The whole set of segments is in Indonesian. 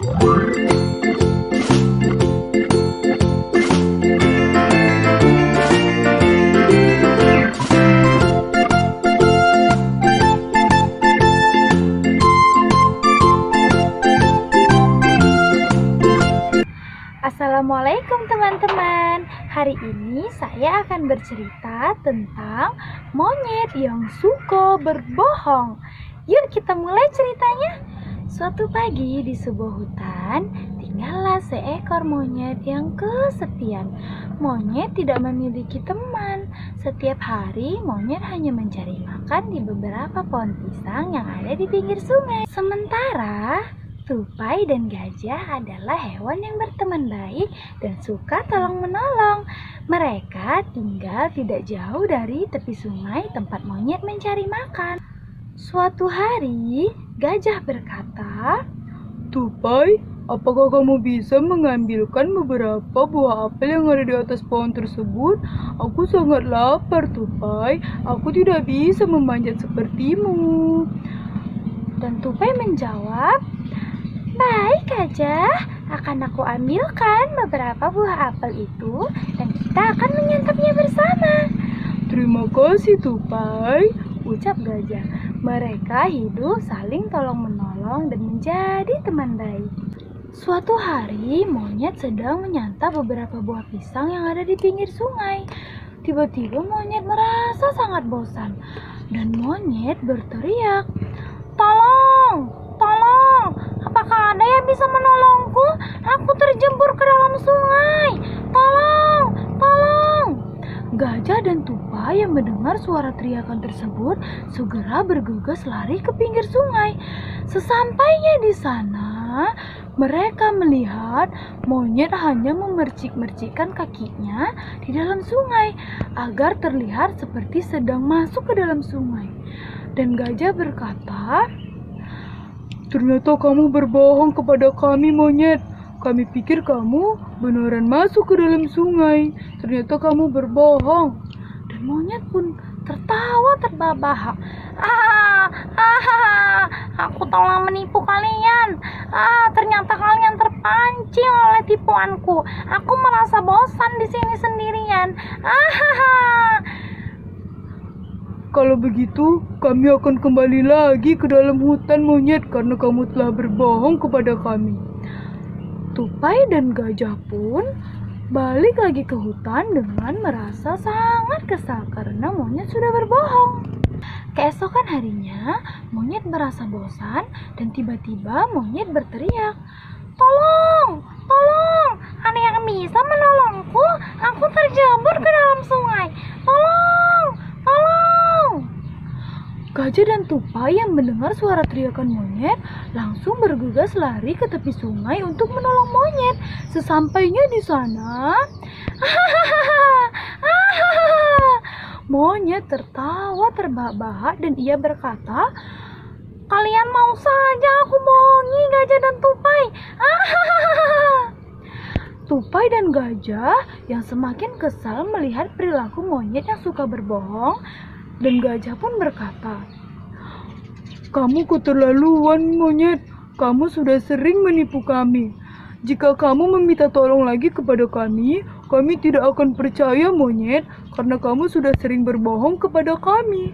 Assalamualaikum teman-teman. Hari ini saya akan bercerita tentang monyet yang suka berbohong. Yuk kita mulai ceritanya. Suatu pagi di sebuah hutan, tinggallah seekor monyet yang kesepian. Monyet tidak memiliki teman. Setiap hari monyet hanya mencari makan di beberapa pohon pisang yang ada di pinggir sungai. Sementara tupai dan gajah adalah hewan yang berteman baik dan suka tolong-menolong. Mereka tinggal tidak jauh dari tepi sungai tempat monyet mencari makan. Suatu hari, gajah berkata, Tupai, apakah kamu bisa mengambilkan beberapa buah apel yang ada di atas pohon tersebut? Aku sangat lapar, Tupai. Aku tidak bisa memanjat sepertimu. Dan tupai menjawab, baik gajah, akan aku ambilkan beberapa buah apel itu dan kita akan menyantapnya bersama. Terima kasih, Tupai, ucap gajah. Mereka hidup saling tolong-menolong dan menjadi teman baik. Suatu hari, monyet sedang menyantap beberapa buah pisang yang ada di pinggir sungai. Tiba-tiba monyet merasa sangat bosan dan monyet berteriak, tolong! Tolong, apakah ada yang bisa menolongku? Aku terjebur ke dalam sungai. Tolong, tolong. Gajah dan tupai yang mendengar suara teriakan tersebut segera bergegas lari ke pinggir sungai. Sesampainya di sana, mereka melihat monyet hanya memercik-mercikkan kakinya di dalam sungai agar terlihat seperti sedang masuk ke dalam sungai. Dan gajah berkata, ternyata kamu berbohong kepada kami, monyet. Kami pikir kamu beneran masuk ke dalam sungai. Ternyata kamu berbohong. Dan monyet pun tertawa terbahak-bahak. Aku telah menipu kalian. Ternyata kalian terpancing oleh tipuanku. Aku merasa bosan di sini sendirian. Kalau begitu, kami akan kembali lagi ke dalam hutan, monyet, karena kamu telah berbohong kepada kami. Tupai dan gajah pun balik lagi ke hutan dengan merasa sangat kesal karena monyet sudah berbohong. Keesokan harinya, monyet merasa bosan dan tiba-tiba monyet berteriak, tolong, tolong, ada yang bisa menolongku? Aku terjebur ke dalam sungai. Tolong, tolong. Gajah dan tupai yang mendengar suara teriakan monyet langsung bergegas lari ke tepi sungai untuk menolong monyet. Sesampainya di sana, monyet tertawa terbahak-bahak dan ia berkata, kalian mau saja aku bohongi gajah dan tupai. Tupai dan gajah yang semakin kesal melihat perilaku monyet yang suka berbohong, dan gajah pun berkata, kamu keterlaluan, monyet. Kamu sudah sering menipu kami. Jika kamu meminta tolong lagi kepada kami tidak akan percaya, monyet, karena kamu sudah sering berbohong kepada kami.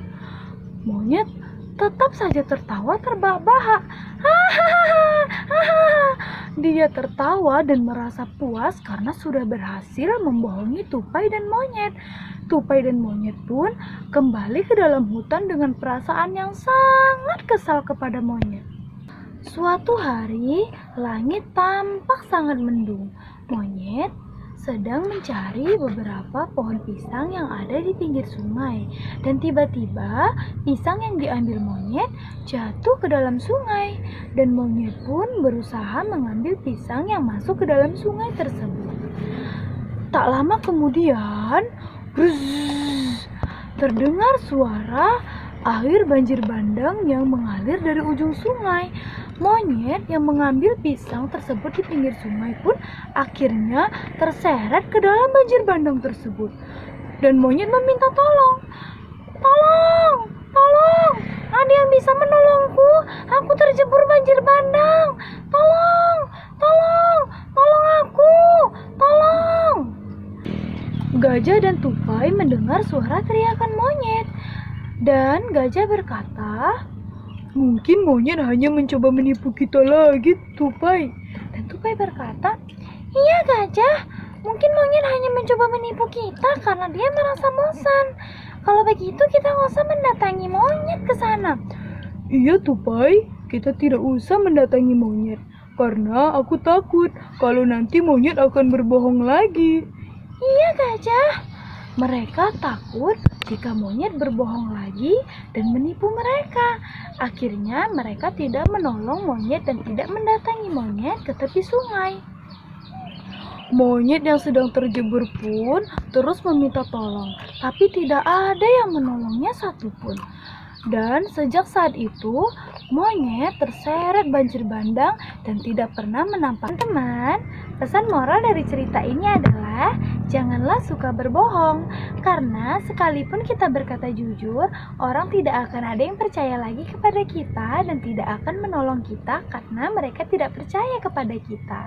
Monyet tetap saja tertawa terbahak-bahak. Dia tertawa dan merasa puas karena sudah berhasil membohongi tupai dan monyet. Tupai dan monyet pun kembali ke dalam hutan dengan perasaan yang sangat kesal kepada monyet. Suatu hari, langit tampak sangat mendung. Monyet sedang mencari beberapa pohon pisang yang ada di pinggir sungai. Dan tiba-tiba pisang yang diambil monyet jatuh ke dalam sungai. Dan monyet pun berusaha mengambil pisang yang masuk ke dalam sungai tersebut. Tak lama kemudian, terdengar suara air banjir bandang yang mengalir dari ujung sungai. Monyet yang mengambil pisang tersebut di pinggir sungai pun akhirnya terseret ke dalam banjir bandang tersebut. Dan monyet meminta tolong. Tolong, tolong, ada yang bisa menolongku? Aku terjebur banjir bandang. Tolong, Gajah dan tupai mendengar suara teriakan monyet. Dan gajah berkata, Mungkin monyet hanya mencoba menipu kita lagi, Tupai. dan tupai berkata, iya gajah, mungkin monyet hanya mencoba menipu kita karena dia merasa bosan. Kalau begitu kita nggak usah mendatangi monyet ke sana. Iya, Tupai, kita tidak usah mendatangi monyet. Karena aku takut kalau nanti monyet akan berbohong lagi. Iya gajah. Mereka takut jika monyet berbohong lagi dan menipu mereka. Akhirnya mereka tidak menolong monyet dan tidak mendatangi monyet ke tepi sungai. Monyet yang sedang terjebur pun terus meminta tolong, tapi tidak ada yang menolongnya satupun. Dan sejak saat itu, monyet terseret banjir bandang dan tidak pernah menampakkan teman. Pesan moral dari cerita ini adalah janganlah suka berbohong, karena sekalipun kita berkata jujur, orang tidak akan ada yang percaya lagi kepada kita dan tidak akan menolong kita karena mereka tidak percaya kepada kita.